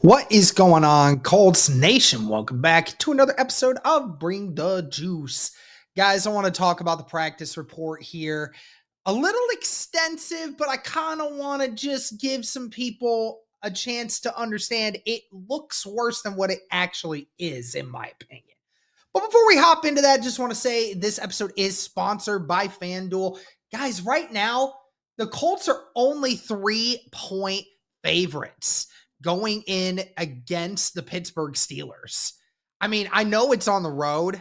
What is going on, Colts Nation? Welcome back to another episode of Bring the Juice. Guys, I want to talk about the practice report here. A little extensive, but I kind of want to just give some people a chance to understand it looks worse than what it actually is, in my opinion. But before we hop into that, just want to say this episode is sponsored by FanDuel. Guys, right now, the Colts are only 3-point favorites going in against the Pittsburgh Steelers. I mean, I know it's on the road.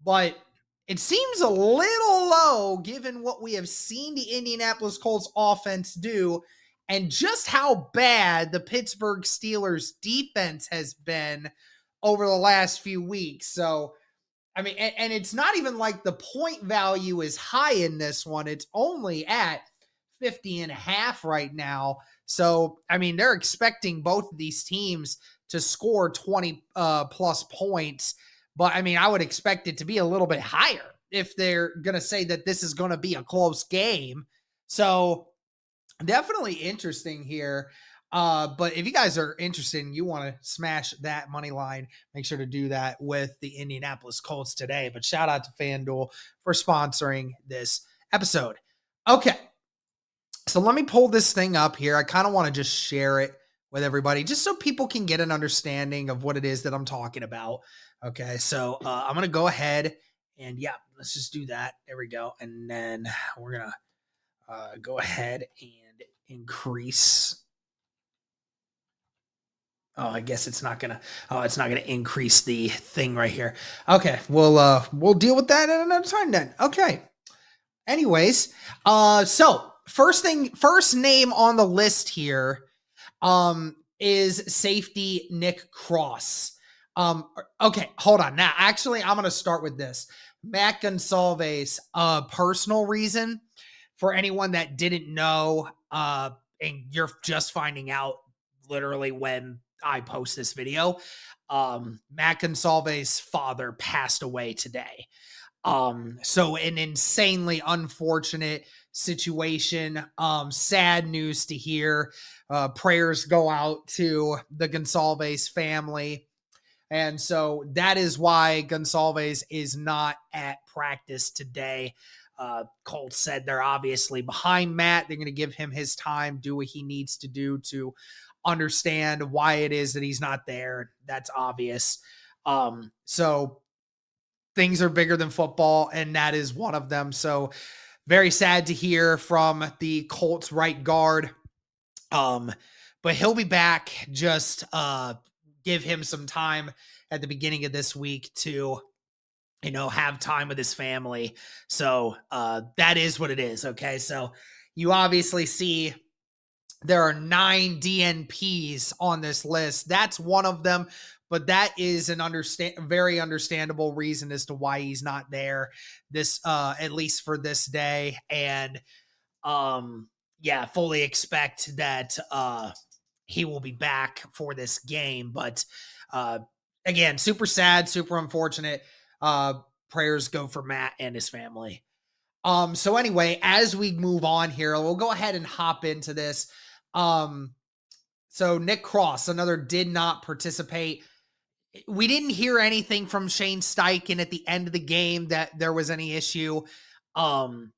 But it seems a little low given what we have seen the Indianapolis Colts offense do and just how bad the Pittsburgh Steelers defense has been over the last few weeks. So, I mean, and it's not even like the point value is high in this one. It's only at 50.5 right now. So, I mean, they're expecting both of these teams to score 20 plus points. But, I mean, I would expect it to be a little bit higher if they're going to say that this is going to be a close game. So, definitely interesting here. But if you guys are interested and you want to smash that money line, make sure to do that with the Indianapolis Colts today. But shout out to FanDuel for sponsoring this episode. Okay. So let me pull this thing up here. I kind of want to just share it with everybody just so people can get an understanding of what it is that I'm talking about. Okay. So I'm going to go ahead and let's just do that. There we go. And then we're going to go ahead and increase. Oh, I guess it's not gonna increase the thing right here. Okay, we'll deal with that at another time then. Okay. Anyways, so first name on the list here, is safety Nick Cross. Okay, hold on. Now, actually, I'm gonna start with this. Matt Gonsalves, personal reason for anyone that didn't know, and you're just finding out literally when I post this video. Matt Gonsalves' father passed away today. So an insanely unfortunate situation. Sad news to hear. Prayers go out to the Gonsalves family. And so that is why Gonsalves is not at practice today. Colts said they're obviously behind Matt. They're going to give him his time, do what he needs to do to understand why it is that he's not there. That's obvious. So things are bigger than football, and that is one of them. So very sad to hear from the Colts right guard. But he'll be back. Just give him some time at the beginning of this week to have time with his family. So that is what it is. Okay. So you obviously see there are 9 DNPs on this list. That's one of them, but that is an very understandable reason as to why he's not there this, at least for this day. And fully expect that he will be back for this game. But again, super sad, super unfortunate. Prayers go for Matt and his family. So anyway, as we move on here, we'll go ahead and hop into this. So Nick Cross, another did not participate. We didn't hear anything from Shane Steichen at the end of the game that there was any issue. And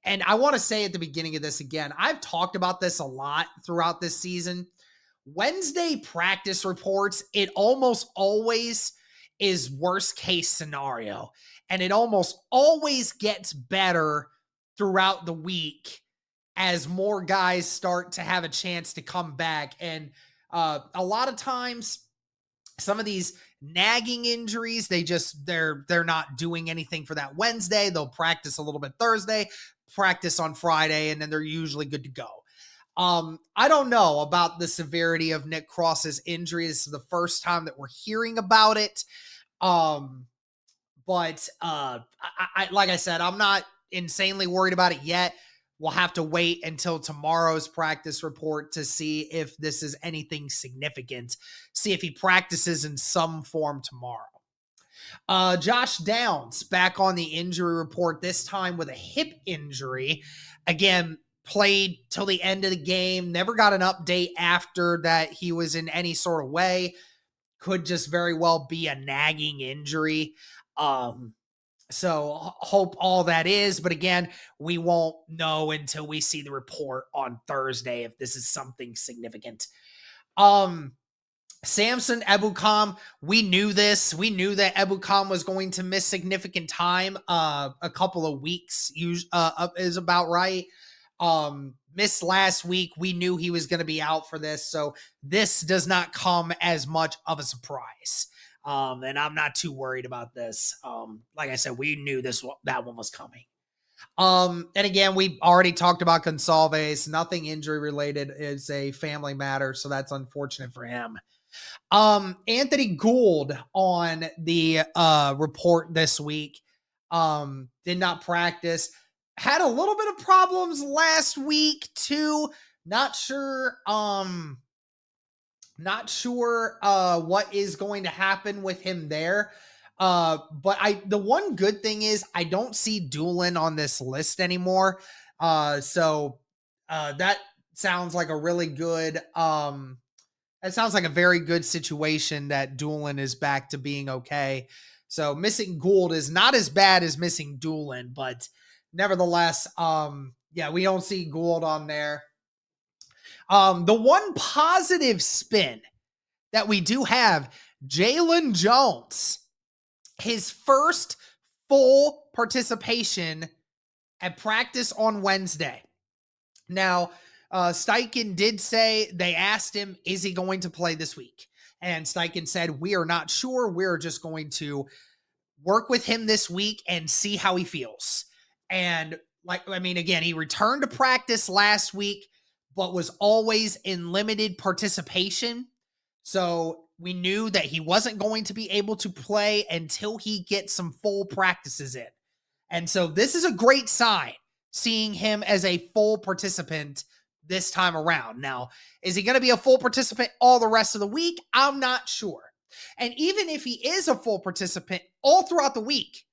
I want to say at the beginning of this again, I've talked about this a lot throughout this season. Wednesday practice reports, it almost always is worst case scenario. And it almost always gets better throughout the week as more guys start to have a chance to come back. And a lot of times, some of these nagging injuries, they're not doing anything for that Wednesday. They'll practice a little bit Thursday, practice on Friday, and then they're usually good to go. I don't know about the severity of Nick Cross's injury. This is the first time that we're hearing about it. But I like I said, I'm not insanely worried about it yet. We'll have to wait until tomorrow's practice report to see if this is anything significant. See if he practices in some form tomorrow. Josh Downs back on the injury report, this time with a hip injury. Again, played till the end of the game. Never got an update after that he was in any sort of way. Could just very well be a nagging injury. So hope all that is, but again, we won't know until we see the report on Thursday if this is something significant. Samson Ebukam, we knew this. We knew that Ebukam was going to miss significant time. A couple of weeks is about right. Missed last week. We knew he was going to be out for this, so this does not come as much of a surprise. And I'm not too worried about this. Like I said, we knew that one was coming. And again, we already talked about Gonsalves. Nothing injury related. Is a family matter, so that's unfortunate for him. Anthony Gould on the report this week did not practice. Had a little bit of problems last week too. Not sure what is going to happen with him there. But the one good thing is I don't see Doolin on this list anymore. So that sounds like a really good that sounds like a very good situation that Doolin is back to being okay. So missing Gould is not as bad as missing Doolin, but nevertheless, yeah, we don't see Gould on there. The one positive spin that we do have, Jalen Jones, his first full participation at practice on Wednesday. Now, Steichen did say, they asked him, is he going to play this week? And Steichen said, we are not sure. We're just going to work with him this week and see how he feels. And again, he returned to practice last week, but was always in limited participation. So we knew that he wasn't going to be able to play until he gets some full practices in. And so this is a great sign, seeing him as a full participant this time around. Now, is he going to be a full participant all the rest of the week? I'm not sure. And even if he is a full participant all throughout the week,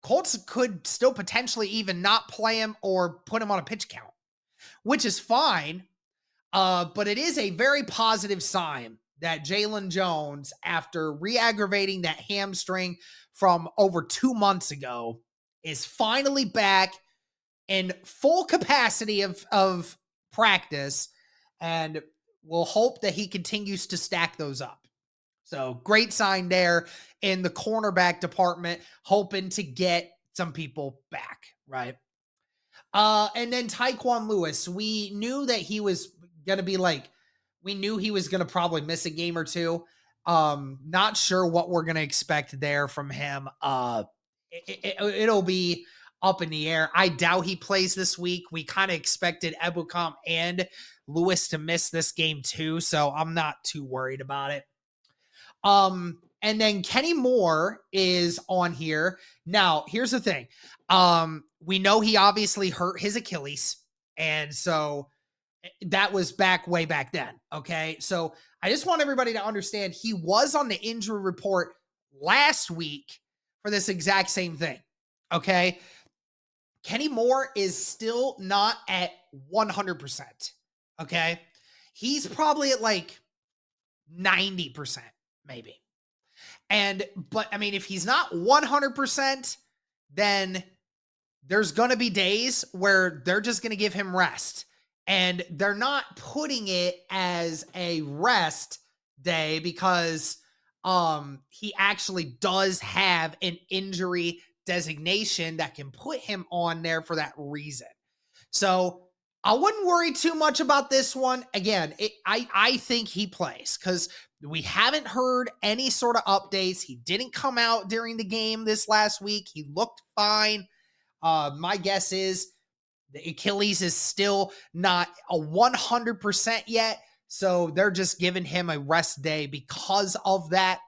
Colts could still potentially even not play him or put him on a pitch count, which is fine. But it is a very positive sign that Jalen Jones, after re-aggravating that hamstring from over 2 months ago, is finally back in full capacity of practice, and we'll hope that he continues to stack those up. So great sign there in the cornerback department, hoping to get some people back, right? And then Tyquan Lewis, we knew that he was going to be we knew he was going to probably miss a game or two. Not sure what we're going to expect there from him. It'll be up in the air. I doubt he plays this week. We kind of expected Ebukam and Lewis to miss this game too, so I'm not too worried about it. And then Kenny Moore is on here. Now, here's the thing. We know he obviously hurt his Achilles, and so that was way back then. Okay. So I just want everybody to understand he was on the injury report last week for this exact same thing. Okay. Kenny Moore is still not at 100%. Okay. He's probably at 90%, maybe. But if he's not 100%, then there's going to be days where they're just going to give him rest. And they're not putting it as a rest day because he actually does have an injury designation that can put him on there for that reason. So I wouldn't worry too much about this one. Again, I think he plays because we haven't heard any sort of updates. He didn't come out during the game this last week. He looked fine. My guess is the Achilles is still not a 100% yet. So they're just giving him a rest day because of that.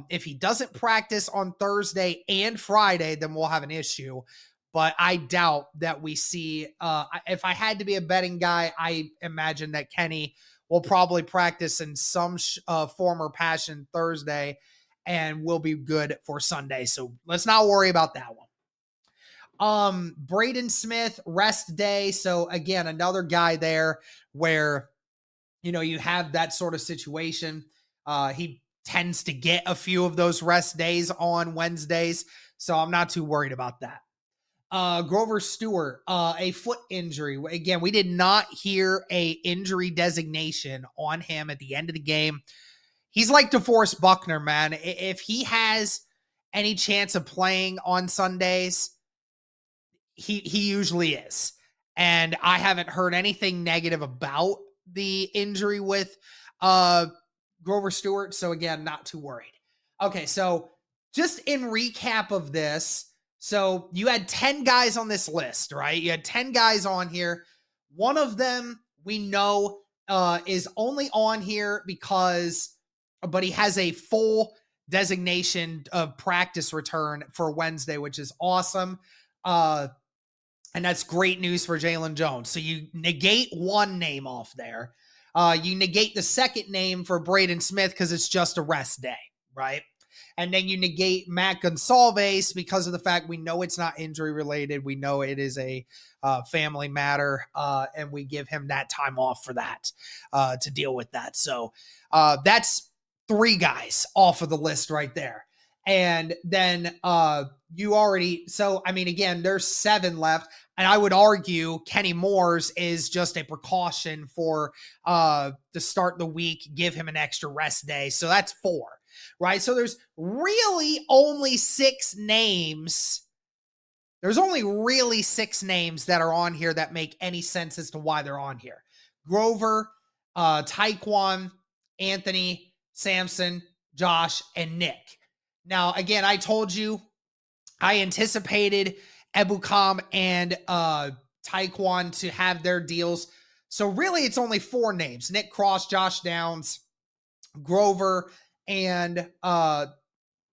If he doesn't practice on Thursday and Friday, then we'll have an issue. But I doubt that we see, if I had to be a betting guy, I imagine that Kenny will probably practice in some form or passion Thursday and will be good for Sunday. So let's not worry about that one. Braden Smith, rest day. So again, another guy there where, you have that sort of situation. He tends to get a few of those rest days on Wednesdays. So I'm not too worried about that. Grover Stewart, a foot injury. Again, we did not hear a injury designation on him at the end of the game. He's like DeForest Buckner, man. If he has any chance of playing on Sundays, he usually is. And I haven't heard anything negative about the injury with Grover Stewart. So again, not too worried. Okay, so just in recap of this, so you had 10 guys on this list, right? You had 10 guys on here. One of them we know is only on here but he has a full designation of practice return for Wednesday, which is awesome. And that's great news for Jalen Jones. So you negate one name off there. You negate the second name for Braden Smith because it's just a rest day, right? And then you negate Matt Gonsalves because of the fact we know it's not injury related. We know it is a family matter, and we give him that time off for that to deal with that. So that's 3 guys off of the list right there. And then again, there's 7 left. And I would argue Kenny Moore's is just a precaution for to start the week, give him an extra rest day. So that's 4, right? So there's really only 6 names. There's only really 6 names that are on here that make any sense as to why they're on here. Grover, Tyquan, Anthony, Samson, Josh, and Nick. Now, again, I told you I anticipated Ebukam and Tyquan to have their deals. So really, it's only 4 names: Nick Cross, Josh Downs, Grover, and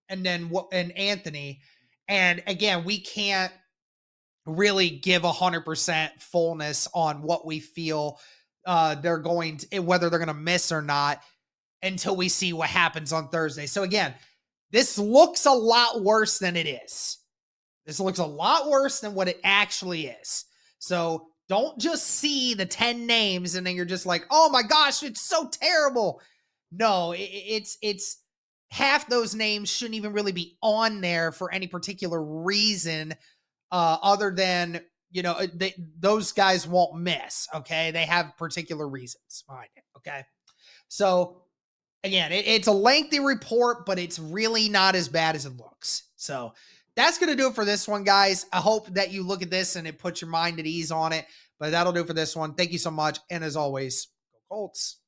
Anthony. And again, we can't really give 100% fullness on what we feel they're going to, whether they're going to miss or not, until we see what happens on Thursday. So again, this looks a lot worse than it is. This looks a lot worse than what it actually is. So don't just see the 10 names and then you're just like, oh my gosh, it's so terrible. No, it's half those names shouldn't even really be on there for any particular reason other than, those guys won't miss. Okay. They have particular reasons behind it. Okay. So again, it's a lengthy report, but it's really not as bad as it looks. So that's going to do it for this one, guys. I hope that you look at this and it puts your mind at ease on it. But that'll do it for this one. Thank you so much. And as always, go Colts.